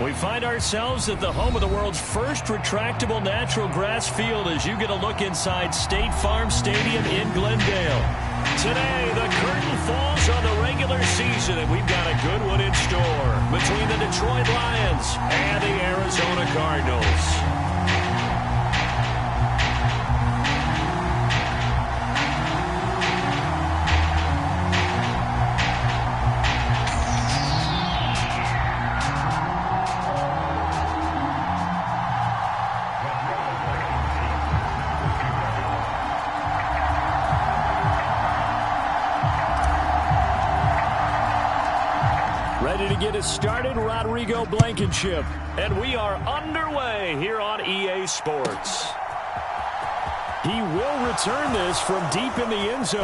We find ourselves at the home of the world's first retractable natural grass field as you get a look inside State Farm Stadium in Glendale. Today, the curtain falls on the regular season, and we've got a good one in store between the Detroit Lions and the Arizona Cardinals. Ready to get us started, Rodrigo Blankenship. And we are underway here on EA Sports. He will return this from deep in the end zone.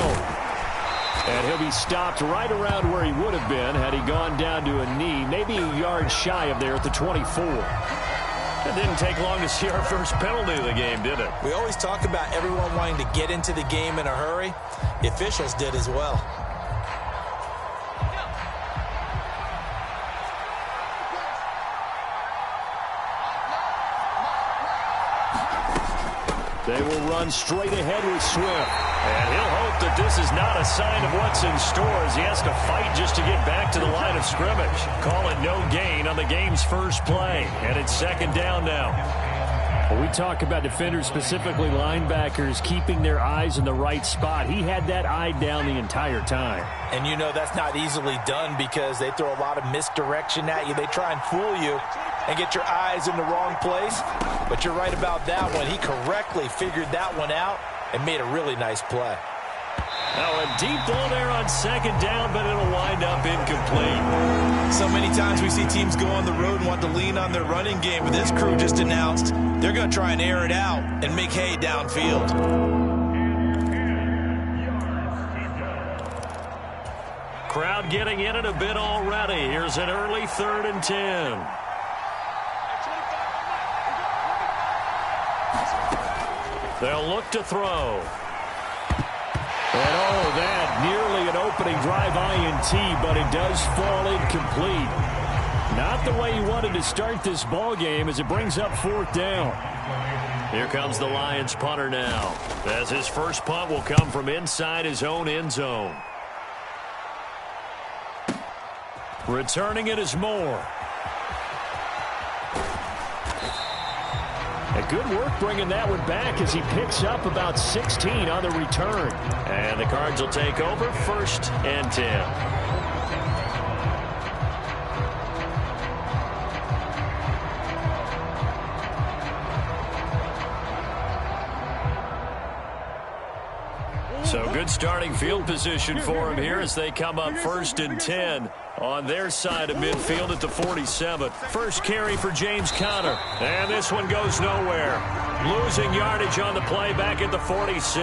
And he'll be stopped right around where he would have been had he gone down to a knee, maybe a yard shy of there at the 24. It didn't take long to see our first penalty of the game, did it? We always talk about everyone wanting to get into the game in a hurry. The officials did as well. They will run straight ahead with Swift. And he'll hope that this is not a sign of what's in store as he has to fight just to get back to the line of scrimmage. Call it no gain on the game's first play. And it's second down now. Well, we talk about defenders, specifically linebackers, keeping their eyes in the right spot. He had that eye down the entire time. And you know that's not easily done because they throw a lot of misdirection at you. They try and fool you and get your eyes in the wrong place. But you're right about that one. He correctly figured that one out and made a really nice play. Now a deep ball there on second down, but it'll wind up incomplete. So many times we see teams go on the road and want to lean on their running game, but this crew just announced they're going to try and air it out and make hay downfield. Crowd getting in it a bit already. Here's an early 3rd and 10. They'll look to throw. And oh, that nearly an opening drive INT, but it does fall incomplete. Not the way he wanted to start this ball game as it brings up 4th down. Here comes the Lions punter now, as his first punt will come from inside his own end zone. Returning it is Moore. Good work bringing that one back as he picks up about 16 on the return. And the Cards will take over 1st and 10. So good starting field position for him here as they come up 1st and 10 on their side of midfield at the 47. First carry for James Conner. And this one goes nowhere. Losing yardage on the play back at the 46.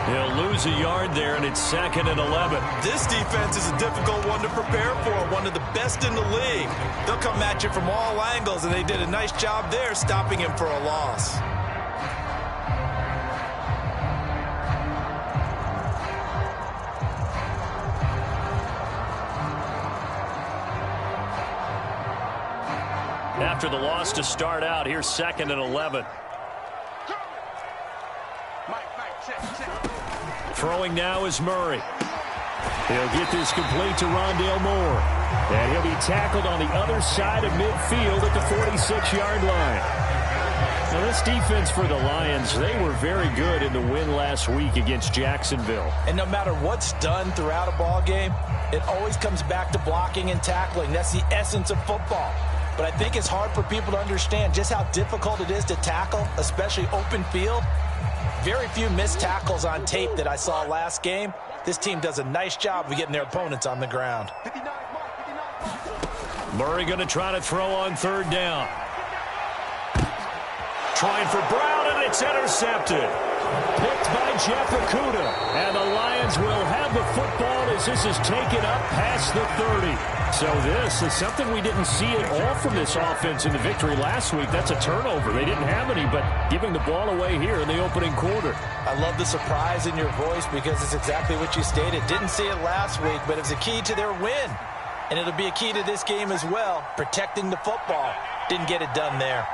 He'll lose a yard there, and it's 2nd and 11. This defense is a difficult one to prepare for, one of the best in the league. They'll come at you from all angles, and they did a nice job there stopping him for a loss. After the loss to start out, here's 2nd and 11. Throwing now is Murray. He'll get this complete to Rondale Moore. And he'll be tackled on the other side of midfield at the 46-yard line. Now this defense for the Lions, they were very good in the win last week against Jacksonville. And no matter what's done throughout a ball game, it always comes back to blocking and tackling. That's the essence of football. But I think it's hard for people to understand just how difficult it is to tackle, especially open field. Very few missed tackles on tape that I saw last game. This team does a nice job of getting their opponents on the ground. Murray going to try to throw on 3rd down. Trying for Brown, and it's intercepted. Picked by Jeff Okudah. And the Lions will have the football as this is taken up past the 30. So this is something we didn't see at all from this offense in the victory last week. That's a turnover. They didn't have any, but giving the ball away here in the opening quarter. I love the surprise in your voice because it's exactly what you stated. Didn't see it last week, but it's a key to their win. And it'll be a key to this game as well, protecting the football. Didn't get it done there.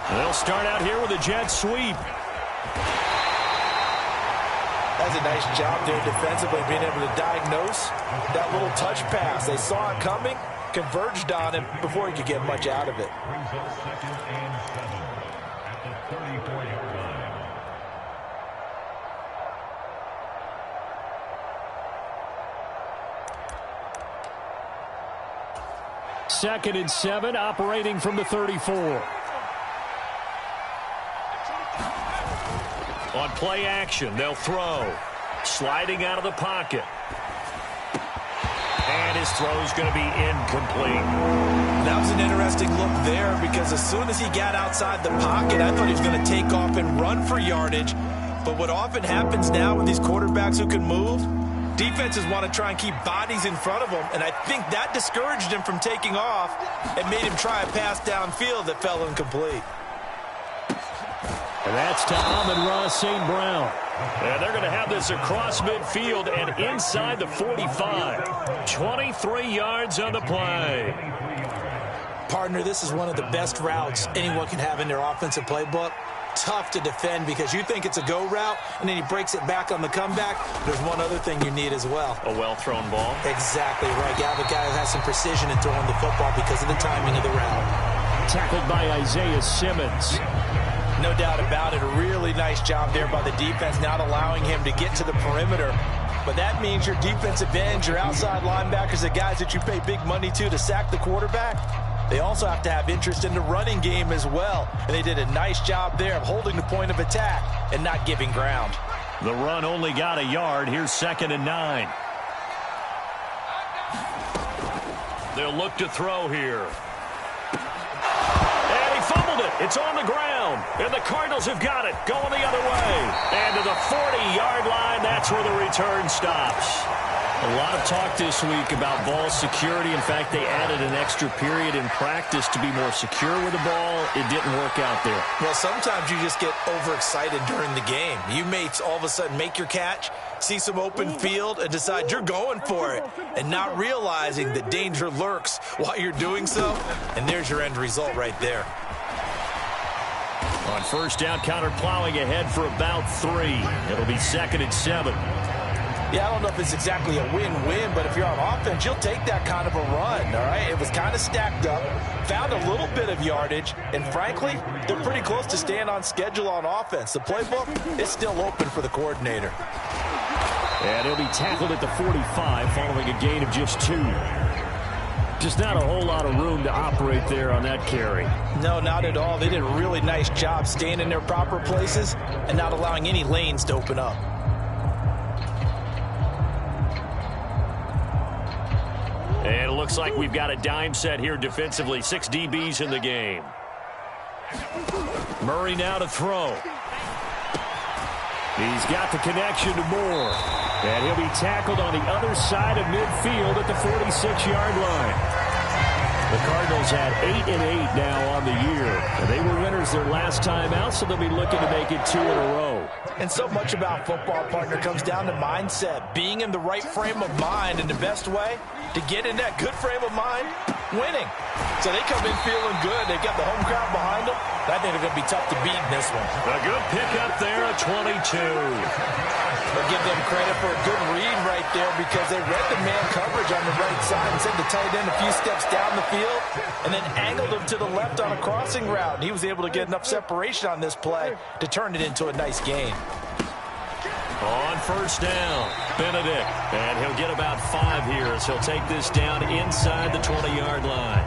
They'll start out here with a jet sweep. That's a nice job there defensively, being able to diagnose that little touch pass. They saw it coming, converged on him before he could get much out of it. Brings up 2nd and 7 at the 34-yard line. Second and 7, operating from the 34. On play action, they'll throw. Sliding out of the pocket. And his throw's going to be incomplete. That was an interesting look there because as soon as he got outside the pocket, I thought he was going to take off and run for yardage. But what often happens now with these quarterbacks who can move, defenses want to try and keep bodies in front of them, and I think that discouraged him from taking off and made him try a pass downfield that fell incomplete. And that's to Amon-Ra St. Brown. And they're going to have this across midfield and inside the 45. 23 yards on the play. Partner, this is one of the best routes anyone can have in their offensive playbook. Tough to defend because you think it's a go route, and then he breaks it back on the comeback. There's one other thing you need as well. A well-thrown ball. Exactly right. You have a guy who has some precision in throwing the football because of the timing of the route. Tackled by Isaiah Simmons. No doubt about it. A really nice job there by the defense, not allowing him to get to the perimeter. But that means your defensive ends, your outside linebackers, the guys that you pay big money to sack the quarterback, they also have to have interest in the running game as well. And they did a nice job there of holding the point of attack and not giving ground. The run only got a yard. Here's 2nd and 9. They'll look to throw here. And he fumbled it. It's on the ground. And the Cardinals have got it. Going the other way. And to the 40-yard line, that's where the return stops. A lot of talk this week about ball security. In fact, they added an extra period in practice to be more secure with the ball. It didn't work out there. Well, sometimes you just get overexcited during the game. You may all of a sudden make your catch, see some open field, and decide you're going for it, and not realizing the danger lurks while you're doing so. And there's your end result right there. On first down, counter plowing ahead for about 3. It'll be 2nd and 7. Yeah, I don't know if it's exactly a win-win, but if you're on offense, you'll take that kind of a run, all right? It was kind of stacked up, found a little bit of yardage, and frankly, they're pretty close to staying on schedule on offense. The playbook is still open for the coordinator. And he'll be tackled at the 45 following a gain of just 2. Just not a whole lot of room to operate there on that carry. No, not at all. They did a really nice job staying in their proper places and not allowing any lanes to open up. And it looks like we've got a dime set here defensively. 6 DBs in the game. Murray now to throw. He's got the connection to Moore. And he'll be tackled on the other side of midfield at the 46-yard line. The Cardinals had 8 and 8 now on the year. And they were winners their last time out, so they'll be looking to make it 2 in a row. And so much about football, partner, comes down to mindset. Being in the right frame of mind, and the best way to get in that good frame of mind, winning. So they come in feeling good. They've got the home crowd behind them. I think they're going to be tough to beat in this one. A good pickup there at 22. I'll give them credit for a good read right there because they read the man coverage on the right side and sent the tight end a few steps down the field and then angled him to the left on a crossing route. And he was able to get enough separation on this play to turn it into a nice gain. On first down, Benedict. And he'll get about 5 here as he'll take this down inside the 20-yard line.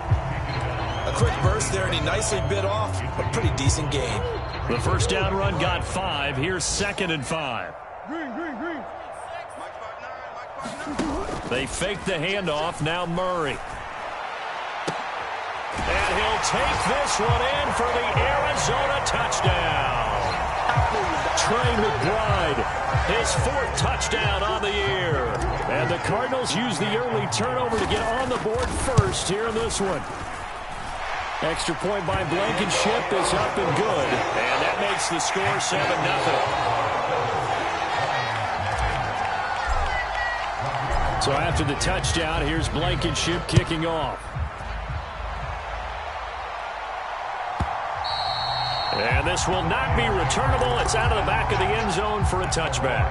A quick burst there, and he nicely bit off a pretty decent gain. The first down run got 5. Here's 2nd and 5. They fake the handoff. Now Murray. And he'll take this one in for the Arizona touchdown. Trey McBride, his 4th touchdown on the year. And the Cardinals use the early turnover to get on the board first here in this one. Extra point by Blankenship is up and good. And that makes the score 7-0. So after the touchdown, here's Blankenship kicking off. And this will not be returnable. It's out of the back of the end zone for a touchback.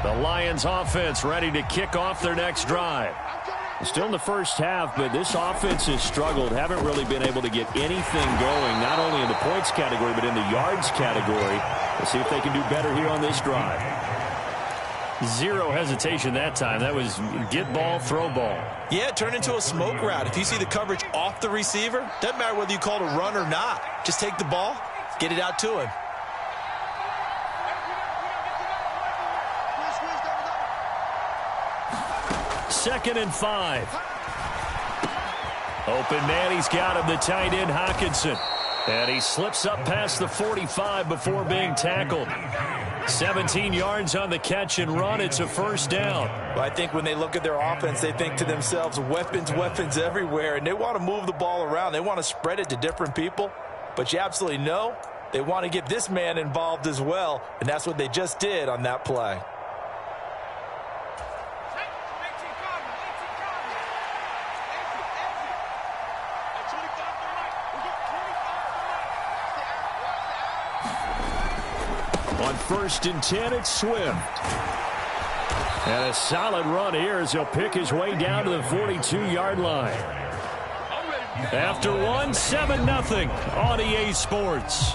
The Lions offense ready to kick off their next drive. Still in the first half, but this offense has struggled. Haven't really been able to get anything going, not only in the points category, but in the yards category. Let's see if they can do better here on this drive. Zero hesitation that time. That was get ball, throw ball. Yeah, turn into a smoke route. If you see the coverage off the receiver, doesn't matter whether you call it a run or not. Just take the ball, get it out to him. Second and 5. Open man, he's got him, the tight end Hawkinson. And he slips up past the 45 before being tackled. 17 yards on the catch and run. It's a first down. Well, I think when they look at their offense, they think to themselves, weapons, weapons everywhere. And they want to move the ball around. They want to spread it to different people. But you absolutely know they want to get this man involved as well. And that's what they just did on that play. On 1st and 10, it's Swift. And a solid run here as he'll pick his way down to the 42-yard line. After one, 7-0 on EA Sports.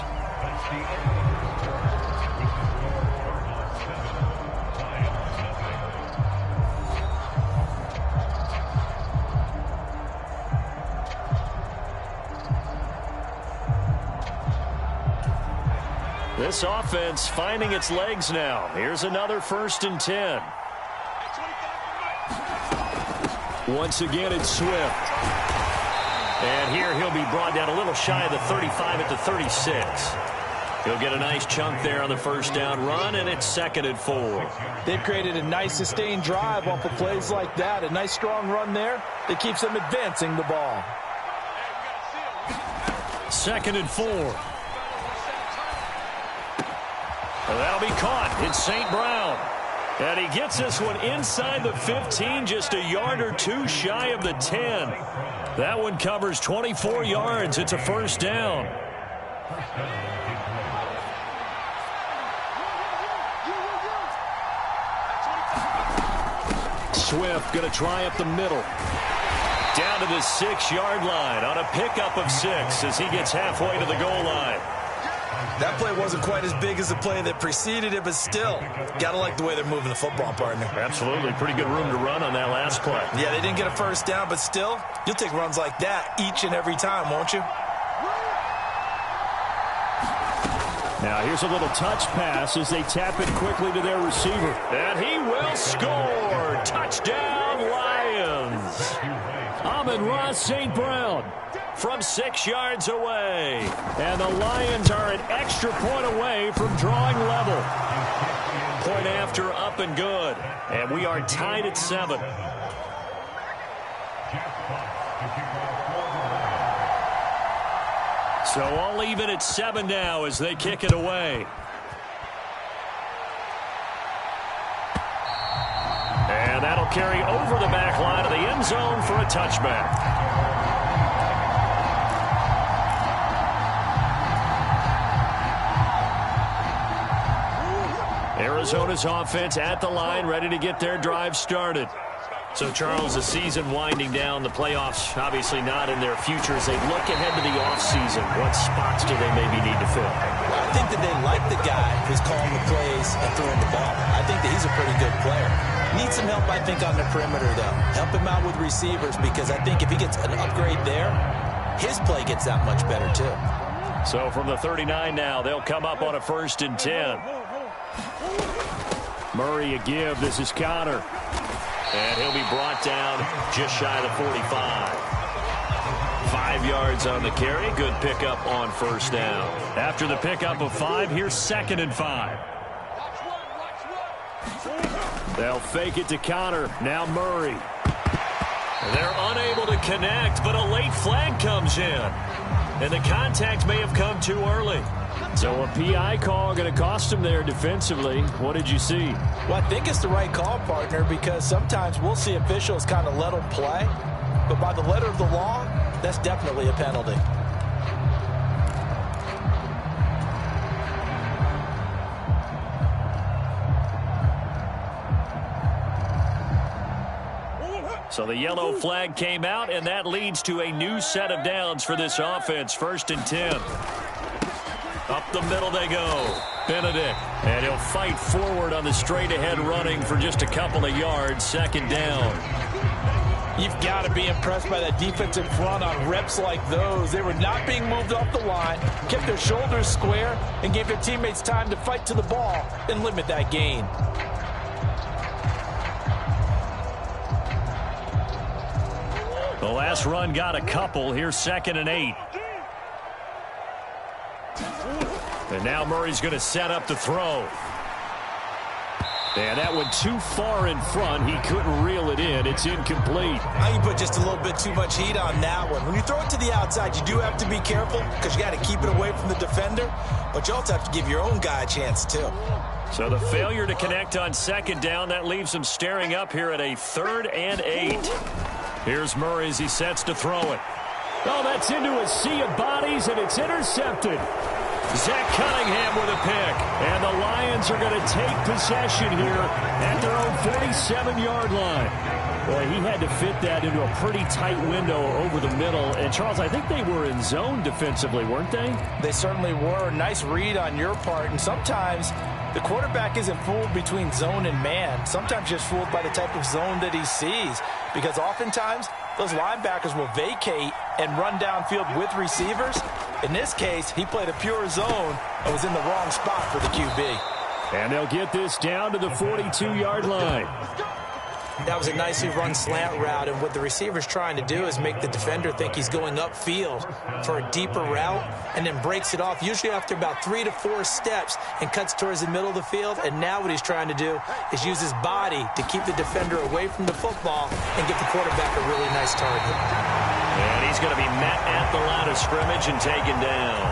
This offense finding its legs now. Here's another 1st and 10. Once again, it's Swift. And here he'll be brought down a little shy of the 35 at the 36. He'll get a nice chunk there on the first down run, and it's 2nd and 4. They've created a nice sustained drive off of plays like that. A nice strong run there that keeps them advancing the ball. 2nd and 4. Well, that'll be caught. It's St. Brown. And he gets this one inside the 15, just a yard or two shy of the 10. That one covers 24 yards. It's a first down. Swift going to try up the middle. Down to the 6-yard line on a pickup of 6 as he gets halfway to the goal line. That play wasn't quite as big as the play that preceded it, but still, got to like the way they're moving the football, partner. Absolutely. Pretty good room to run on that last play. Yeah, they didn't get a first down, but still, you'll take runs like that each and every time, won't you? Now, here's a little touch pass as they tap it quickly to their receiver. And he will score. Touchdown, Lions. Amon-Ra St. Brown from 6 yards away. And the Lions are an extra point away from drawing level. Point after, up and good. And we are tied at 7. So all even at 7 now as they kick it away. And that'll carry over the back line of the end zone for a touchback. Arizona's offense at the line, ready to get their drive started. So, Charles, the season winding down, the playoffs obviously not in their future. As they look ahead to the offseason, what spots do they maybe need to fill? I think that they like the guy who's calling the plays and throwing the ball. I think that he's a pretty good player. Needs some help, I think, on the perimeter, though. Help him out with receivers, because I think if he gets an upgrade there, his play gets that much better, too. So from the 39 now, they'll come up on a 1st and 10. Murray a give. This is Connor. And he'll be brought down just shy of the 45. 5 yards on the carry. Good pickup on first down. After the pickup of 5, here's 2nd and 5. They'll fake it to Connor. Now Murray. They're unable to connect, but a late flag comes in. And the contact may have come too early. So a PI call going to cost him there defensively. What did you see? Well, I think it's the right call, partner, because sometimes we'll see officials kind of let them play. But by the letter of the law, that's definitely a penalty. So the yellow flag came out, and that leads to a new set of downs for this offense. 1st and 10. Up the middle they go. Benedict. And he'll fight forward on the straight-ahead running for just a couple of yards. 2nd down. You've got to be impressed by that defensive front on reps like those. They were not being moved off the line, kept their shoulders square, and gave their teammates time to fight to the ball and limit that gain. The last run got a couple. Here's 2nd and 8. And now Murray's going to set up to throw. And that went too far in front. He couldn't reel it in. It's incomplete. I think you put just a little bit too much heat on that one. When you throw it to the outside, you do have to be careful because you got to keep it away from the defender. But you also have to give your own guy a chance, too. So the failure to connect on 2nd down, that leaves him staring up here at a 3rd and 8. Here's Murray as he sets to throw it. Oh, that's into a sea of bodies, and it's intercepted. Zach Cunningham with a pick. And the Lions are going to take possession here at their own 47-yard line. Boy, he had to fit that into a pretty tight window over the middle. And, Charles, I think they were in zone defensively, weren't they? They certainly were. Nice read on your part. And sometimes the quarterback isn't fooled between zone and man. Sometimes just fooled by the type of zone that he sees. Because oftentimes, those linebackers will vacate and run downfield with receivers. In this case, he played a pure zone and was in the wrong spot for the QB. And they'll get this down to the 42-yard line. That was a nicely run slant route, and what the receiver's trying to do is make the defender think he's going upfield for a deeper route and then breaks it off, usually after about 3 to 4 steps, and cuts towards the middle of the field. And now what he's trying to do is use his body to keep the defender away from the football and give the quarterback a really nice target. And he's going to be met at the line of scrimmage and taken down.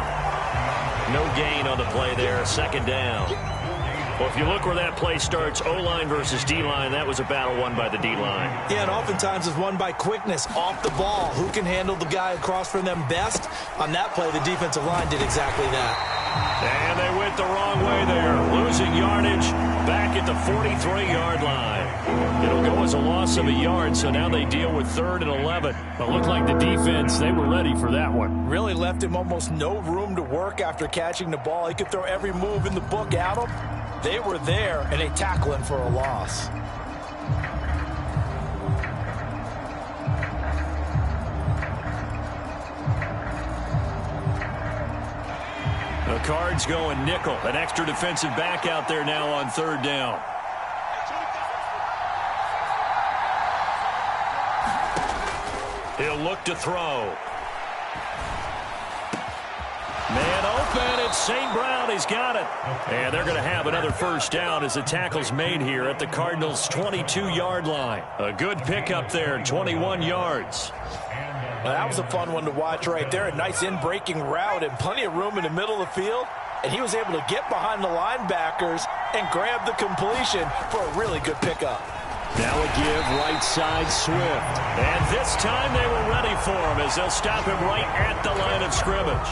No gain on the play there, 2nd down. Well, if you look where that play starts, O-line versus D-line, that was a battle won by the D-line. Yeah, and oftentimes it's won by quickness off the ball. Who can handle the guy across from them best? On that play, the defensive line did exactly that. And they went the wrong way there, losing yardage back at the 43-yard line. It'll go as a loss of a yard, so now they deal with 3rd and 11. But looked like the defense, they were ready for that one. Really left him almost no room to work after catching the ball. He could throw every move in the book at him. They were there, and they tackle him for a loss. The Cards going nickel. An extra defensive back out there now on 3rd down. He'll look to throw. Man open, it's St. Brown. He's got it. And they're going to have another 1st down as the tackle's made here at the Cardinals' 22-yard line. A good pickup there, 21 yards. Now, that was a fun one to watch right there. A nice in-breaking route and plenty of room in the middle of the field. And he was able to get behind the linebackers and grab the completion for a really good pickup. Now a give right side Swift. And this time they were ready for him as they'll stop him right at the line of scrimmage.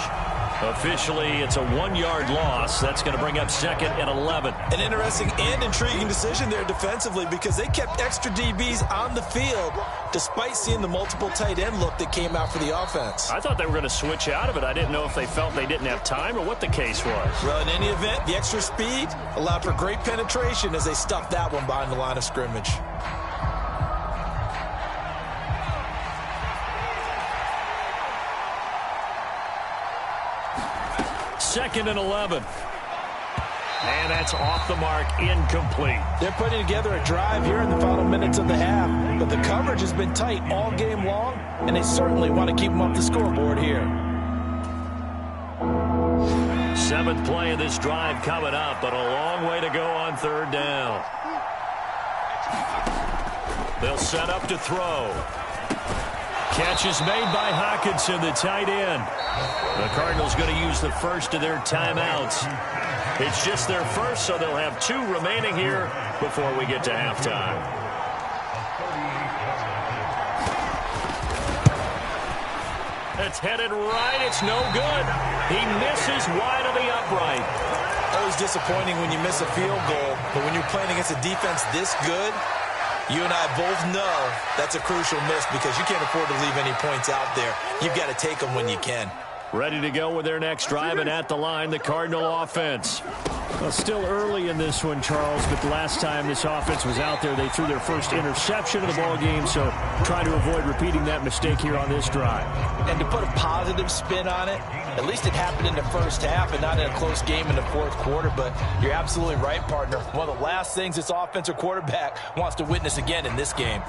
Officially, it's a 1-yard loss. That's going to bring up 2nd and 11. An interesting and intriguing decision there defensively because they kept extra DBs on the field despite seeing the multiple tight end look that came out for the offense. I thought they were going to switch out of it. I didn't know if they felt they didn't have time or what the case was. Well, in any event, the extra speed allowed for great penetration as they stuffed that one behind the line of scrimmage. Second and 11. And that's off the mark, incomplete. They're putting together a drive here in the final minutes of the half, but the coverage has been tight all game long, and they certainly want to keep them up the scoreboard here. 7th play of this drive coming up, but a long way to go on 3rd down. They'll set up to throw. Catch is made by Hockenson, the tight end. The Cardinals going to use the first of their timeouts. It's just their first, so they'll have 2 remaining here before we get to halftime. It's headed right. It's no good. He misses wide of the upright. Always disappointing when you miss a field goal, but when you're playing against a defense this good, you and I both know that's a crucial miss because you can't afford to leave any points out there. You've got to take them when you can. Ready to go with their next drive, and at the line, the Cardinal offense. Well, still early in this one, Charles, but the last time this offense was out there, they threw their first interception of the ball game, so try to avoid repeating that mistake here on this drive. And to put a positive spin on it, at least it happened in the first half and not in a close game in the fourth quarter, but you're absolutely right, partner. One of the last things this offensive quarterback wants to witness again in this game.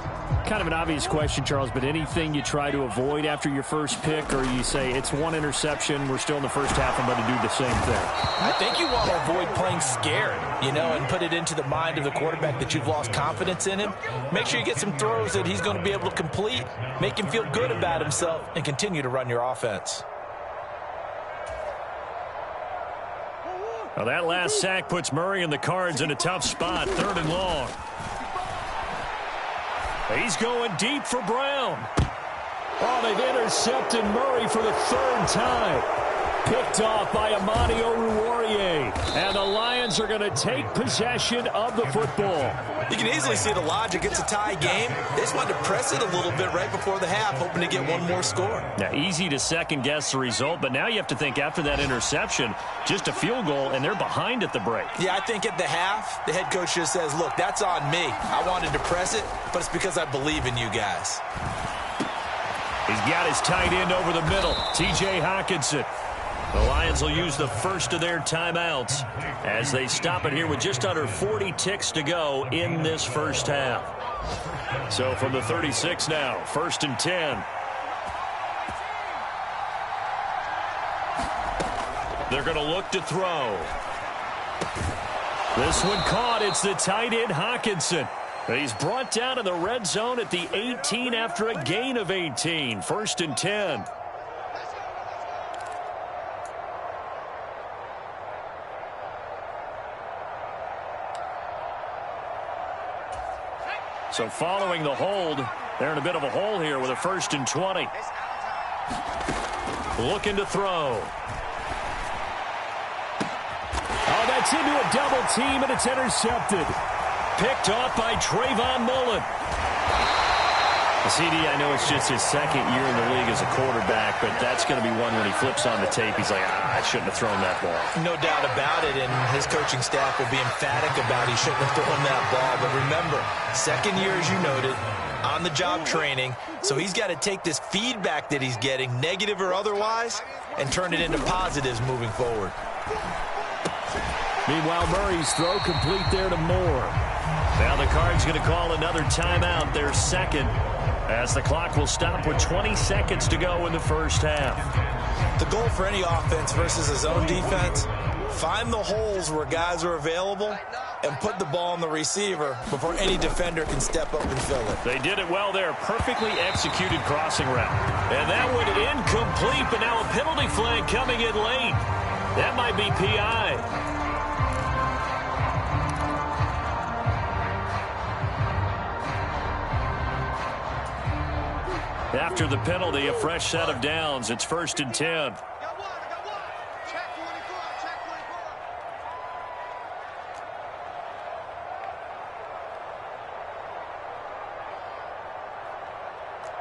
Kind of an obvious question, Charles, but anything you try to avoid after your first pick, or you say it's one interception, we're still in the first half, I'm going to do the same thing? I think you want to avoid playing scared, and put it into the mind of the quarterback that you've lost confidence in him. Make sure you get some throws that he's going to be able to complete, make him feel good about himself, and continue to run your offense. Well, that last sack puts Murray and the Cards in a tough spot, 3rd and long. He's going deep for Brown. Oh, they've intercepted Murray for the 3rd time. Picked off by Amani Oruwariye. And the Lions are going to take possession of the football. You can easily see the logic. It's a tie game. They just wanted to press it a little bit right before the half, hoping to get one more score. Now, easy to second-guess the result, but now you have to think after that interception, just a field goal, and they're behind at the break. Yeah, I think at the half, the head coach just says, look, that's on me. I wanted to press it, but it's because I believe in you guys. He's got his tight end over the middle, T.J. Hockenson. The Lions will use the first of their timeouts as they stop it here with just under 40 ticks to go in this first half. So from the 36 now, 1st and 10. They're going to look to throw. This one caught. It's the tight end Hockenson. He's brought down in the red zone at the 18 after a gain of 18. 1st and 10. So following the hold, they're in a bit of a hole here with a 1st and 20. Looking to throw. Oh, that's into a double team, and it's intercepted. Picked off by Trayvon Mullen. CD, I know it's just his 2nd year in the league as a quarterback, but that's going to be one when he flips on the tape. He's like, I shouldn't have thrown that ball. No doubt about it, and his coaching staff will be emphatic about he shouldn't have thrown that ball. But remember, 2nd year, as you noted, on-the-job training, so he's got to take this feedback that he's getting, negative or otherwise, and turn it into positives moving forward. Meanwhile, Murray's throw complete there to Moore. Now the Cards going to call another timeout, their 2nd, as the clock will stop with 20 seconds to go in the first half. The goal for any offense versus a zone defense, find the holes where guys are available and put the ball on the receiver before any defender can step up and fill it. They did it well there. Perfectly executed crossing route. And that one incomplete, but now a penalty flag coming in late. That might be PI. After the penalty, a fresh set of downs. It's 1st and 10.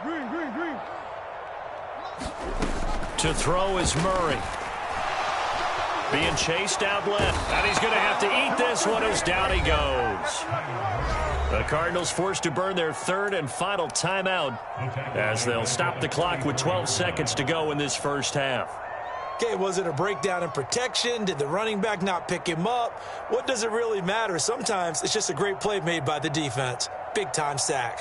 Green. To throw is Murray. Being chased out left. And he's going to have to eat this one as down he goes. The Cardinals forced to burn their 3rd and final timeout as they'll stop the clock with 12 seconds to go in this first half. Okay, was it a breakdown in protection? Did the running back not pick him up? What does it really matter? Sometimes it's just a great play made by the defense. Big-time sack.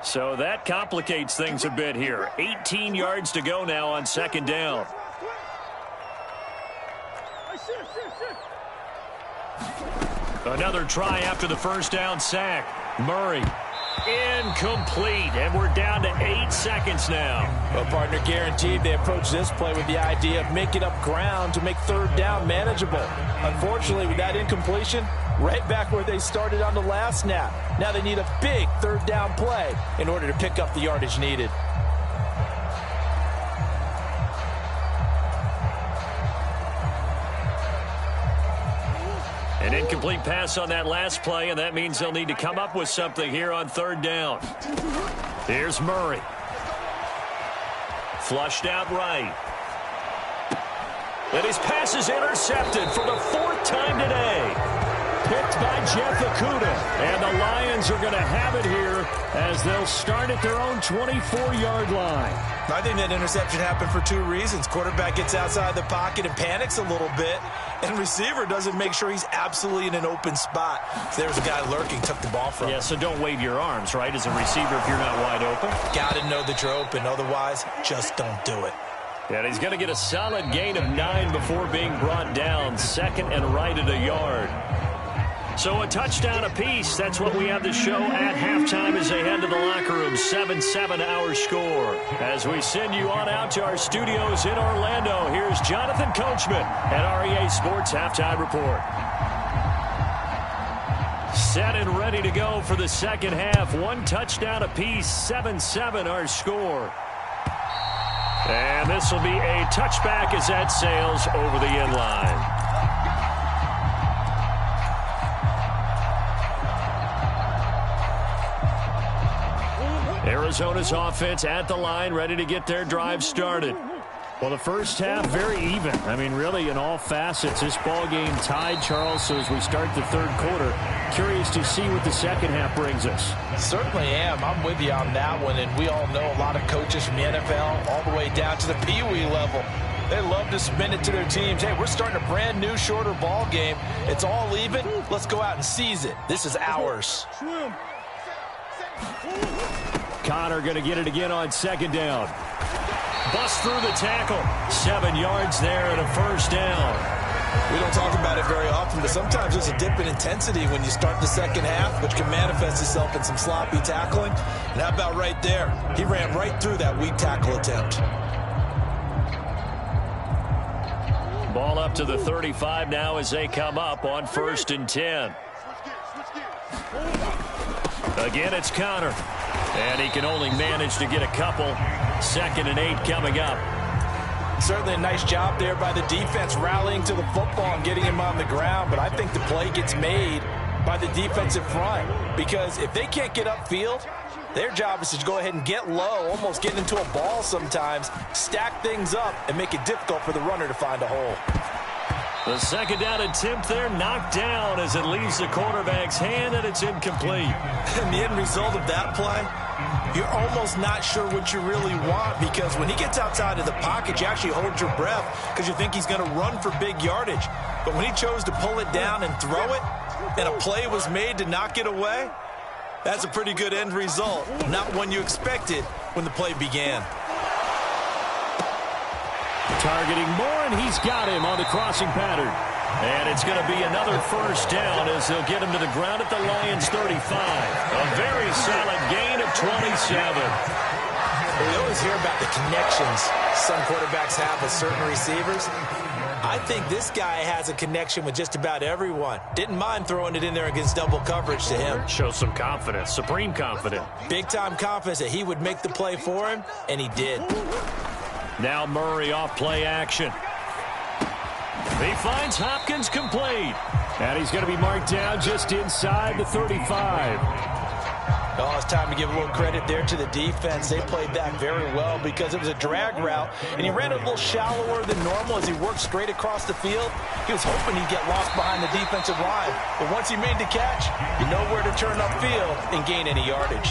So that complicates things a bit here. 18 yards to go now on 2nd down. Another try after the first down sack. Murray. Incomplete, and we're down to 8 seconds now. Well, partner, guaranteed they approach this play with the idea of making up ground to make third down manageable. Unfortunately, with that incompletion, right back where they started on the last snap. Now they need a big third down play in order to pick up the yardage needed. An incomplete pass on that last play, and that means they'll need to come up with something here on third down. Here's Murray. Flushed out right. And his pass is intercepted for the 4th time today. Picked by Jeff Okudah. And the Lions are going to have it here as they'll start at their own 24-yard line. I think that interception happened for 2 reasons. Quarterback gets outside the pocket and panics a little bit, and receiver doesn't make sure he's absolutely in an open spot. So there's a guy lurking, took the ball from him. Yeah, so don't wave your arms, right, as a receiver if you're not wide open. Got to know that you're open. Otherwise, just don't do it. And he's going to get a solid gain of 9 before being brought down. 2nd and right at a yard. So a touchdown apiece. That's what we have to show at halftime as they head to the locker room. 7-7 our score. As we send you on out to our studios in Orlando, here's Jonathan Coachman at REA Sports Halftime Report. Set and ready to go for the second half. 1 touchdown apiece. 7-7 our score. And this will be a touchback as that sails over the end line. Arizona's offense at the line, ready to get their drive started. Well, the first half, very even. I mean, really, in all facets, this ball game tied, Charles. So as we start the third quarter, curious to see what the second half brings us. Certainly am. I'm with you on that one. And we all know a lot of coaches from the NFL all the way down to the Pee-wee level. They love to spin it to their teams. Hey, we're starting a brand new, shorter ball game. It's all even. Let's go out and seize it. This is ours. Connor going to get it again on second down. Bust through the tackle. 7 yards there and a first down. We don't talk about it very often, but sometimes there's a dip in intensity when you start the second half, which can manifest itself in some sloppy tackling. And how about right there? He ran right through that weak tackle attempt. Ball up to the 35 now as they come up on 1st and 10. Again, it's Connor. And he can only manage to get a couple. 2nd and 8 coming up. Certainly a nice job there by the defense rallying to the football and getting him on the ground. But I think the play gets made by the defensive front. Because if they can't get upfield, their job is to go ahead and get low, almost get into a ball sometimes, stack things up, and make it difficult for the runner to find a hole. The second down attempt there knocked down as it leaves the quarterback's hand, and it's incomplete. And the end result of that play, you're almost not sure what you really want, because when he gets outside of the pocket, you actually hold your breath because you think he's going to run for big yardage. But when he chose to pull it down and throw it, and a play was made to knock it away, that's a pretty good end result. Not one you expected when the play began. Targeting Moore, and he's got him on the crossing pattern. And it's going to be another first down as they'll get him to the ground at the Lions' 35. A very solid gain of 27. We always hear about the connections some quarterbacks have with certain receivers. I think this guy has a connection with just about everyone. Didn't mind throwing it in there against double coverage to him. Shows some confidence, supreme confidence. Big-time confidence that he would make the play for him, and he did. Now Murray off play action. He finds Hopkins complete. And he's going to be marked down just inside the 35. Oh, it's time to give a little credit there to the defense. They played that very well because it was a drag route, and he ran a little shallower than normal as he worked straight across the field. He was hoping he'd get lost behind the defensive line. But once he made the catch, you know where to turn upfield and gain any yardage.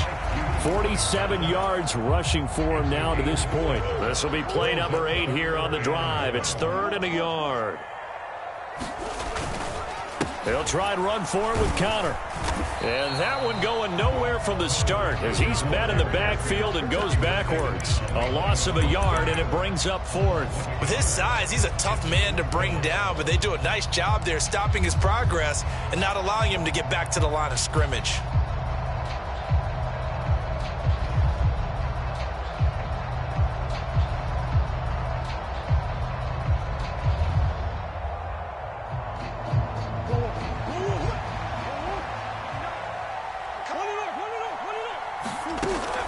47 yards rushing for him now to this point. This will be play number 8 here on the drive. It's 3rd and a yard. They'll try and run for it with Connor. And that one going nowhere from the start as he's met in the backfield and goes backwards. A loss of a yard, and it brings up fourth. With his size, he's a tough man to bring down, but they do a nice job there stopping his progress and not allowing him to get back to the line of scrimmage.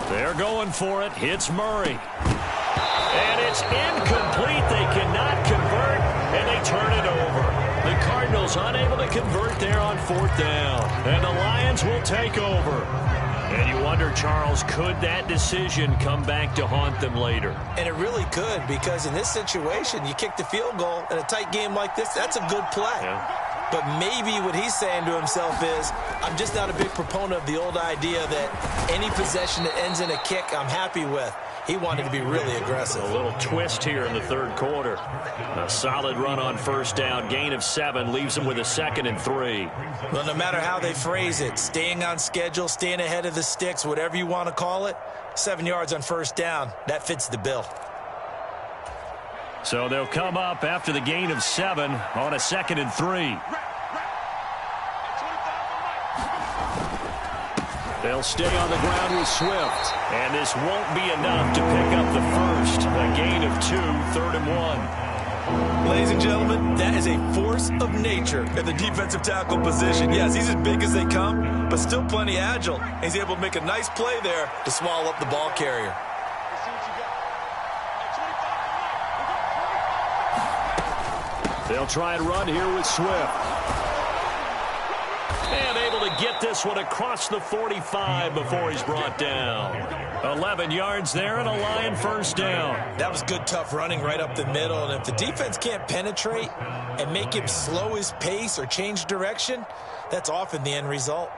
They're going for it. Hits Murray. And it's incomplete. They cannot convert, and they turn it over. The Cardinals unable to convert there on fourth down. And the Lions will take over. And you wonder, Charles, could that decision come back to haunt them later? And it really could, because in this situation, you kick the field goal in a tight game like this, that's a good play. Yeah. But maybe what he's saying to himself is, I'm just not a big proponent of the old idea that any possession that ends in a kick I'm happy with. He wanted to be really aggressive. A little twist here in the third quarter. A solid run on first down. Gain of 7 leaves him with a 2nd and 3. Well, no matter how they phrase it, staying on schedule, staying ahead of the sticks, whatever you want to call it, 7 yards on first down, that fits the bill. So they'll come up after the gain of 7 on a 2nd and 3. They'll stay on the ground with Swift. And this won't be enough to pick up the first. A gain of 2, 3rd and 1. Ladies and gentlemen, that is a force of nature at the defensive tackle position. Yes, he's as big as they come, but still plenty agile. He's able to make a nice play there to swallow up the ball carrier. They'll try and run here with Swift. And able to get this one across the 45 before he's brought down. 11 yards there and a Lion first down. That was good, tough running right up the middle. And if the defense can't penetrate and make him slow his pace or change direction, that's often the end result.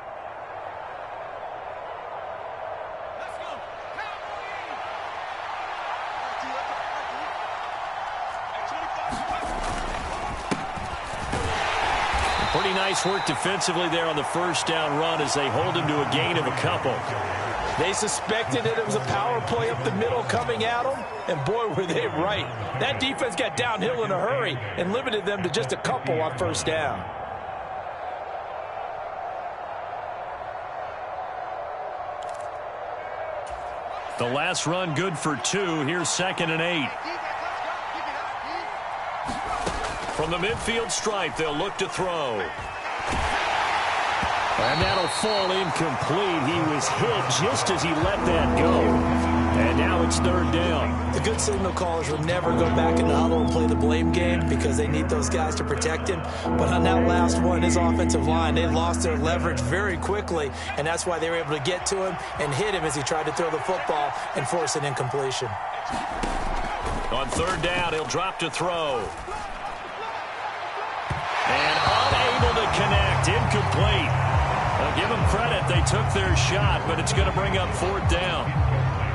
Pretty nice work defensively there on the first down run as they hold him to a gain of a couple. They suspected that it was a power play up the middle coming at them, and boy, were they right. That defense got downhill in a hurry and limited them to just a couple on first down. The last run good for 2. Here's 2nd and 8. From the midfield stripe, they'll look to throw. And that'll fall incomplete. He was hit just as he let that go. And now it's 3rd down. The good signal callers will never go back in the huddle and play the blame game because they need those guys to protect him. But on that last one, his offensive line, they lost their leverage very quickly, and that's why they were able to get to him and hit him as he tried to throw the football and force an incompletion. On 3rd down, he'll drop to throw. And unable to connect, incomplete. I'll give them credit, they took their shot, but it's going to bring up 4th down.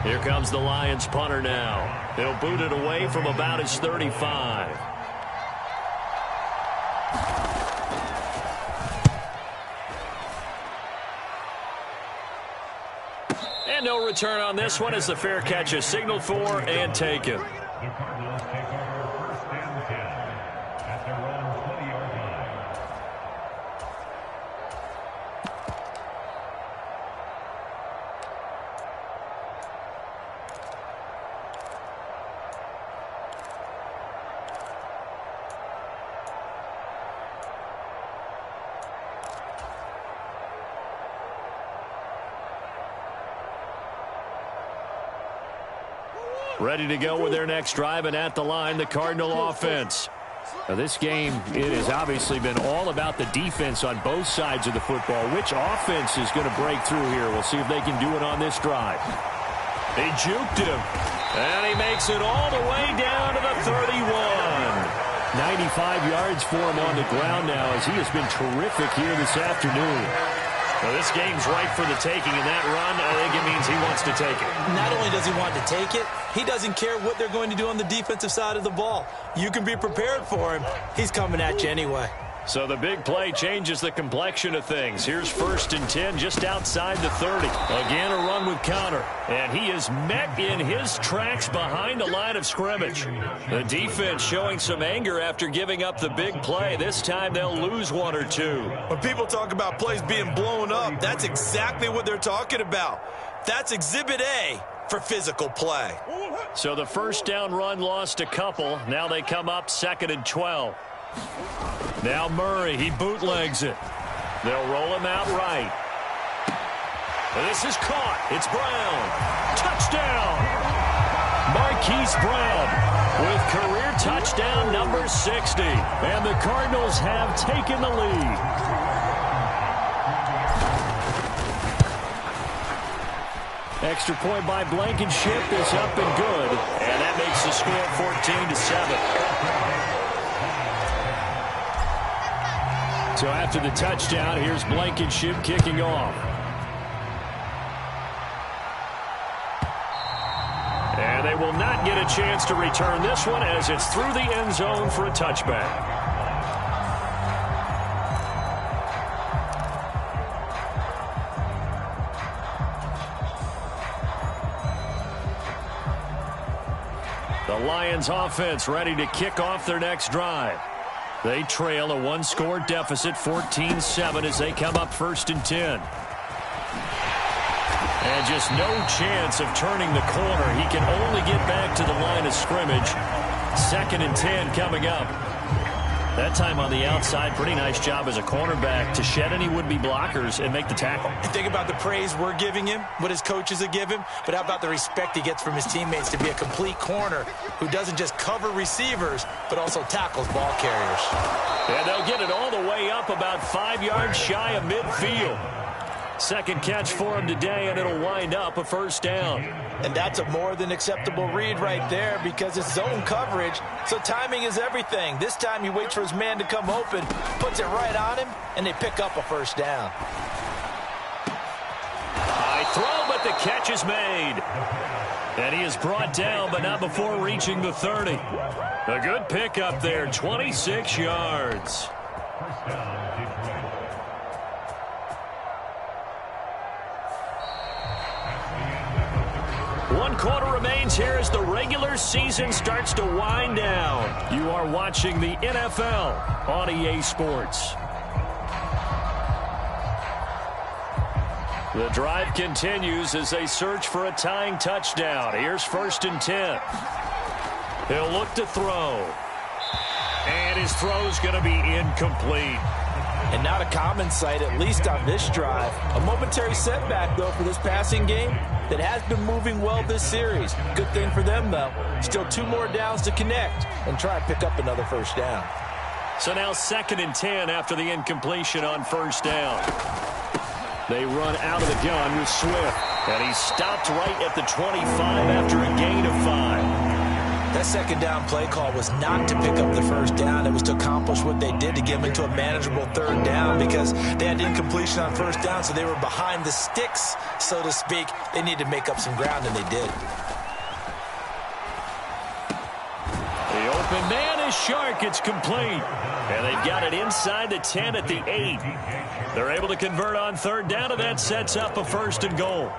Here comes the Lions punter now. They'll boot it away from about his 35. And no return on this one as the fair catch is signaled for and taken. The Cardinals take over 1st and 10 at their own 20-yard line. Ready to go with their next drive, and at the line, the Cardinal offense. Now, this game, it has obviously been all about the defense on both sides of the football. Which offense is going to break through here? We'll see if they can do it on this drive. They juked him, and he makes it all the way down to the 31. 95 yards for him on the ground now as he has been terrific here this afternoon. Well, this game's ripe for the taking, and that run, I think it means he wants to take it. Not only does he want to take it, he doesn't care what they're going to do on the defensive side of the ball. You can be prepared for him. He's coming at you anyway. So the big play changes the complexion of things. Here's 1st and 10 just outside the 30. Again, a run with Connor. And he is met in his tracks behind the line of scrimmage. The defense showing some anger after giving up the big play. This time they'll lose one or two. When people talk about plays being blown up, that's exactly what they're talking about. That's Exhibit A for physical play. So the first down run lost a couple. Now they come up 2nd and 12. Now Murray, he bootlegs it. They'll roll him out right. And this is caught. It's Brown. Touchdown! Marquise Brown with career touchdown number 60. And the Cardinals have taken the lead. Extra point by Blankenship is up and good. And that makes the score 14-7. So after the touchdown, here's Blankenship kicking off. And they will not get a chance to return this one as it's through the end zone for a touchback. The Lions offense ready to kick off their next drive. They trail a one-score deficit, 14-7, as they come up 1st and 10. And just no chance of turning the corner. He can only get back to the line of scrimmage. 2nd and 10 coming up. That time on the outside, pretty nice job as a cornerback to shed any would-be blockers and make the tackle. You think about the praise we're giving him, what his coaches have given him, but how about the respect he gets from his teammates to be a complete corner who doesn't just cover receivers, but also tackles ball carriers. And they'll get it all the way up about 5 yards shy of midfield. Second catch for him today, and it'll wind up a first down. And that's a more than acceptable read right there because it's zone coverage, so timing is everything. This time he waits for his man to come open, puts it right on him, and they pick up a first down. High throw, but the catch is made. And he is brought down, but not before reaching the 30. A good pickup there, 26 yards. First down, Detroit. One quarter remains here as the regular season starts to wind down. You are watching the NFL on EA Sports. The drive continues as they search for a tying touchdown. Here's 1st and 10. He'll look to throw. And his throw's going to be incomplete. And not a common sight, at least on this drive. A momentary setback, though, for this passing game that has been moving well this series. Good thing for them, though. Still 2 more downs to connect and try and pick up another first down. So now 2nd and 10 after the incompletion on first down. They run out of the gun with Swift. And he's stopped right at the 25 after a gain of 5. That second down play call was not to pick up the first down. It was to accomplish what they did to get them into a manageable 3rd down because they had incompletion on first down, so they were behind the sticks, so to speak. They needed to make up some ground, and they did. The open man is Shark. It's complete. And they've got it inside the 10 at the 8. They're able to convert on 3rd down, and that sets up a 1st and goal.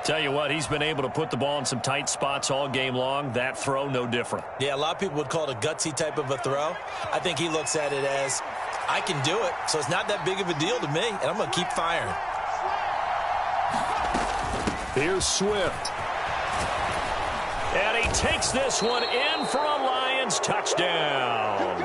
Tell you what, he's been able to put the ball in some tight spots all game long. That throw, no different. Yeah, a lot of people would call it a gutsy type of a throw. I think he looks at it as, I can do it, so it's not that big of a deal to me, and I'm going to keep firing. Here's Swift. And he takes this one in for a Lions touchdown.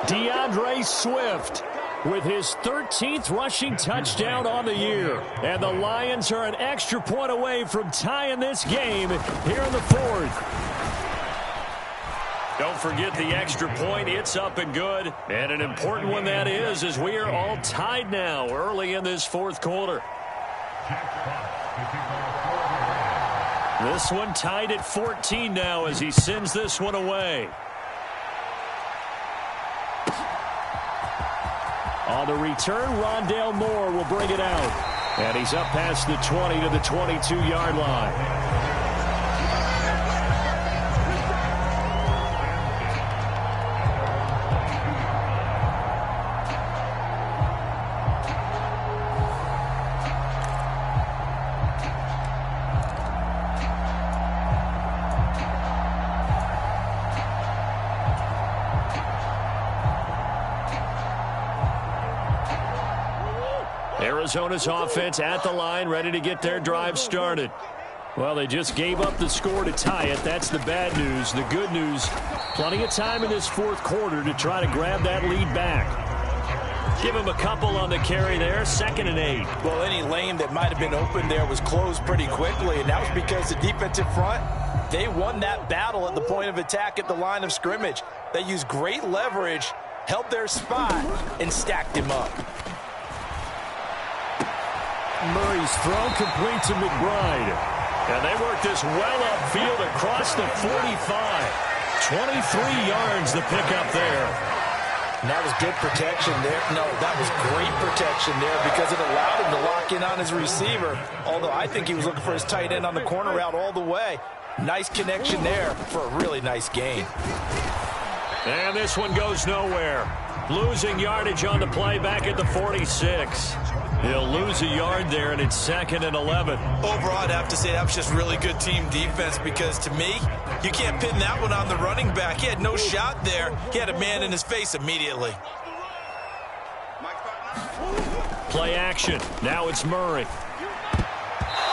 DeAndre Swift with his 13th rushing touchdown on the year. And the Lions are an extra point away from tying this game here in the 4th. Don't forget the extra point. It's up and good. And an important one that is, as we are all tied now early in this 4th quarter. This one tied at 14 now as he sends this one away. On the return, Rondale Moore will bring it out. And he's up past the 20 to the 22-yard line. Arizona's offense at the line, ready to get their drive started. Well, they just gave up the score to tie it. That's the bad news. The good news, plenty of time in this fourth quarter to try to grab that lead back. Give him a couple on the carry there, 2nd and 8. Well, any lane that might have been open there was closed pretty quickly, and that was because the defensive front, they won that battle at the point of attack at the line of scrimmage. They used great leverage, held their spot, and stacked him up. Murray's throw complete to McBride. And they work this well upfield across the 45. 23 yards the pickup there. And that was good protection there. No, that was great protection there because it allowed him to lock in on his receiver. Although I think he was looking for his tight end on the corner route all the way. Nice connection there for a really nice gain. And this one goes nowhere. Losing yardage on the play back at the 46. He'll lose a yard there, and it's 2nd and 11. Overall, I'd have to say that was just really good team defense because, to me, you can't pin that one on the running back. He had no shot there. He had a man in his face immediately. Play action. Now it's Murray.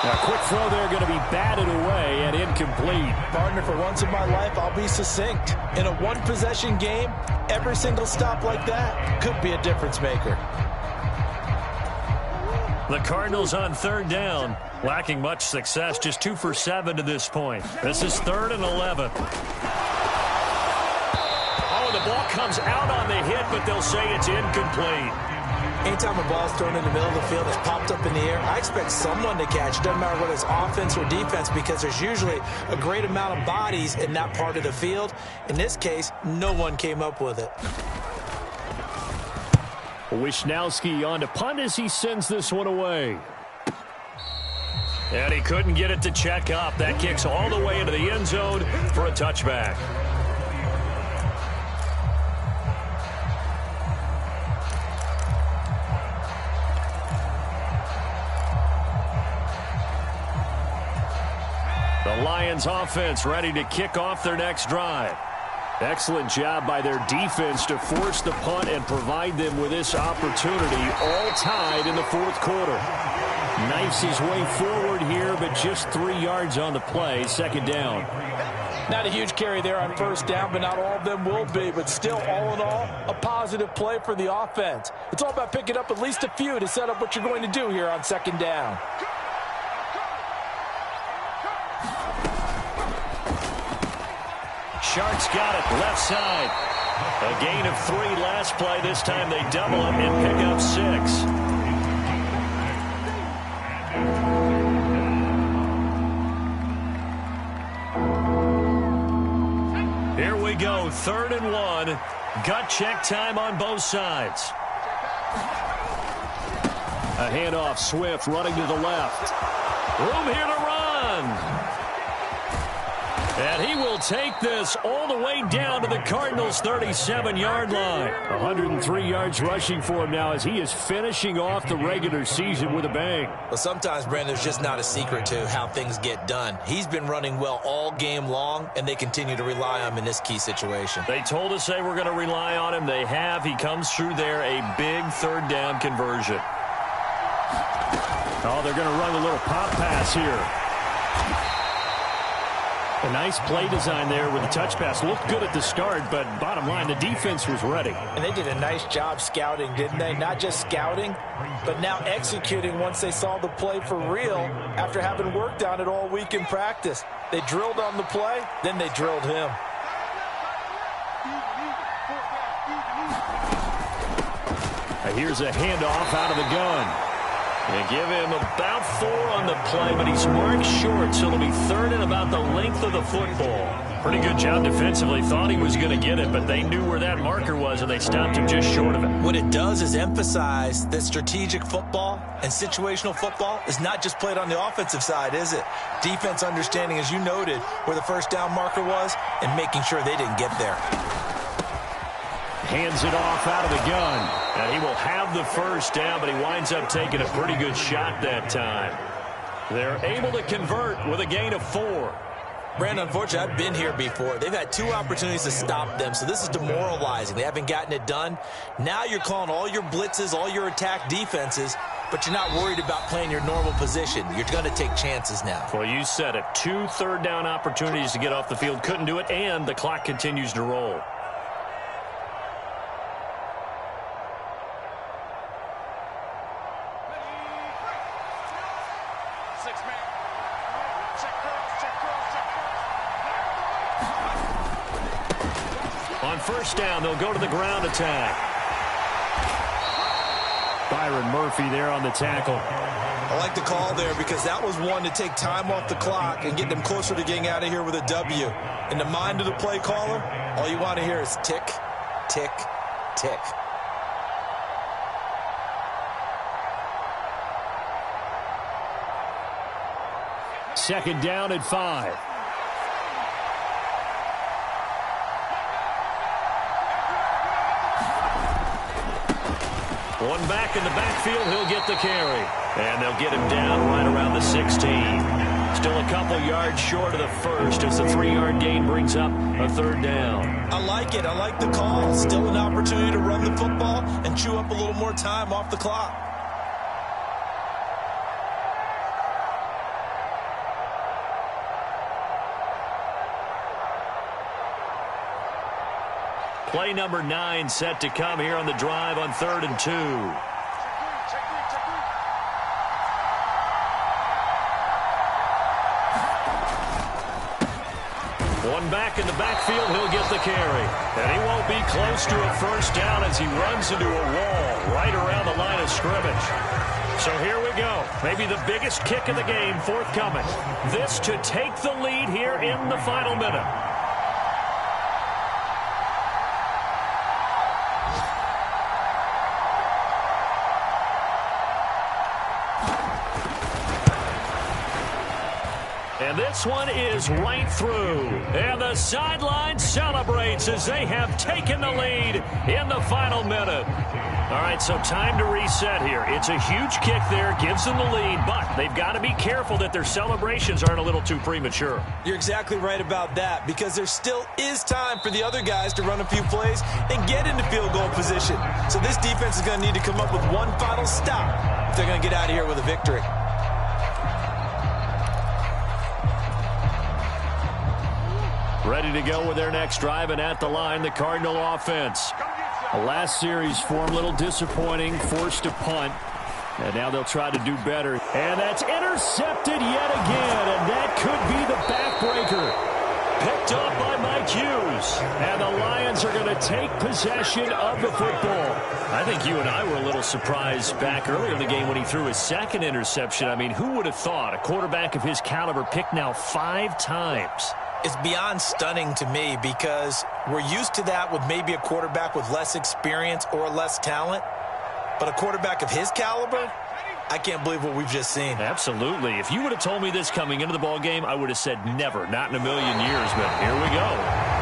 Now, quick throw there going to be batted away and incomplete. Partner, for once in my life, I'll be succinct. In a one-possession game, every single stop like that could be a difference maker. The Cardinals on 3rd down, lacking much success, just 2 for 7 to this point. This is 3rd and 11. Oh, the ball comes out on the hit, but they'll say it's incomplete. Anytime a ball's thrown in the middle of the field, it's popped up in the air, I expect someone to catch. It doesn't matter whether it's offense or defense because there's usually a great amount of bodies in that part of the field. In this case, no one came up with it. Wisnowski on to punt as he sends this one away. And he couldn't get it to check up. That kicks all the way into the end zone for a touchback. The Lions offense ready to kick off their next drive. Excellent job by their defense to force the punt and provide them with this opportunity, all tied in the fourth quarter. Knifes his way forward here, but just 3 yards on the play, 2nd down. Not a huge carry there on 1st down, but not all of them will be. But still, all in all, a positive play for the offense. It's all about picking up at least a few to set up what you're going to do here on 2nd down. Sharks got it, left side. A gain of 3 last play. This time they double it and pick up 6. Here we go, 3rd and 1. Gut check time on both sides. A handoff, Swift running to the left. Room here to run. And he will take this all the way down to the Cardinals' 37-yard line. 103 yards rushing for him now as he is finishing off the regular season with a bang. Well, sometimes, Brandon, there's just not a secret to how things get done. He's been running well all game long, and they continue to rely on him in this key situation. They told us they were going to rely on him. They have. He comes through there, a big 3rd down conversion. Oh, they're going to run a little pop pass here. A nice play design there with the touch pass. Looked good at the start, but bottom line, the defense was ready. And they did a nice job scouting, didn't they? Not just scouting, but now executing once they saw the play for real after having worked on it all week in practice. They drilled on the play, then they drilled him. Here's a handoff out of the gun. They give him about 4 on the play, but he's marked short, so it'll be 3rd and about the length of the football. Pretty good job defensively. Thought he was going to get it, but they knew where that marker was, and they stopped him just short of it. What it does is emphasize that strategic football and situational football is not just played on the offensive side, is it? Defense understanding, as you noted, where the 1st down marker was and making sure they didn't get there. Hands it off out of the gun. And he will have the 1st down, but he winds up taking a pretty good shot that time. They're able to convert with a gain of 4. Brandon, unfortunately, I've been here before. They've had 2 opportunities to stop them, so this is demoralizing. They haven't gotten it done. Now you're calling all your blitzes, all your attack defenses, but you're not worried about playing your normal position. You're going to take chances now. Well, you said it. 2 third-down opportunities to get off the field. Couldn't do it, and the clock continues to roll. On first down, they'll go to the ground attack. Byron Murphy there on the tackle. I like the call there because that was one to take time off the clock and get them closer to getting out of here with a W. In the mind of the play caller, all you want to hear is tick, tick, tick. Second down at 5. One back in the backfield, he'll get the carry. And they'll get him down right around the 16. Still a couple yards short of the first as the 3-yard gain brings up a third down. I like it. I like the call. Still an opportunity to run the football and chew up a little more time off the clock. Play number 9 set to come here on the drive on 3rd and 2. One back in the backfield, he'll get the carry. And he won't be close to a first down as he runs into a wall right around the line of scrimmage. So here we go. Maybe the biggest kick of the game forthcoming. This to take the lead here in the final minute. And this one is right through. And the sideline celebrates as they have taken the lead in the final minute. All right, so time to reset here. It's a huge kick there, gives them the lead, but they've got to be careful that their celebrations aren't a little too premature. You're exactly right about that because there still is time for the other guys to run a few plays and get into field goal position. So this defense is going to need to come up with one final stop if they're going to get out of here with a victory. Ready to go with their next drive, and at the line, the Cardinal offense. The last series form a little disappointing, forced to punt, and now they'll try to do better. And that's intercepted yet again, and that could be the backbreaker. Picked off by Mike Hughes, and the Lions are going to take possession of the football. I think you and I were a little surprised back earlier in the game when he threw his second interception. I mean, who would have thought a quarterback of his caliber picked now 5 times? It's beyond stunning to me because we're used to that with maybe a quarterback with less experience or less talent. But a quarterback of his caliber, I can't believe what we've just seen. Absolutely. If you would have told me this coming into the ball game, I would have said never, not in a million years. But here we go.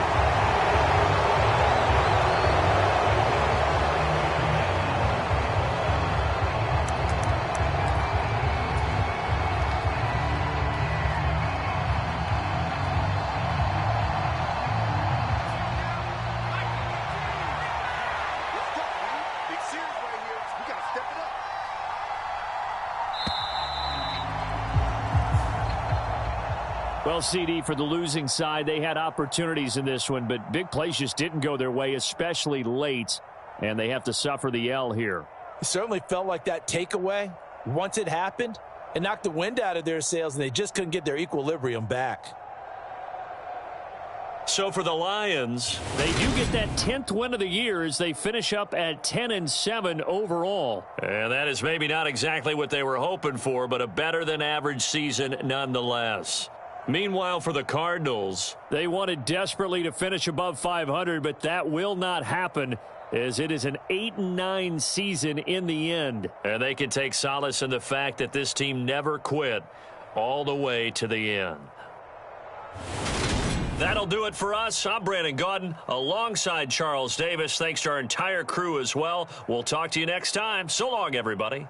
Well, CD, for the losing side, they had opportunities in this one, but big plays just didn't go their way, especially late, and they have to suffer the L here. It certainly felt like that takeaway, once it happened, it knocked the wind out of their sails, and they just couldn't get their equilibrium back. So for the Lions, they do get that 10th win of the year as they finish up at 10-7 overall. And that is maybe not exactly what they were hoping for, but a better than average season nonetheless. Meanwhile, for the Cardinals, they wanted desperately to finish above 500, but that will not happen as it is an 8-9 season in the end. And they can take solace in the fact that this team never quit all the way to the end. That'll do it for us. I'm Brandon Gaudin alongside Charles Davis. Thanks to our entire crew as well. We'll talk to you next time. So long, everybody.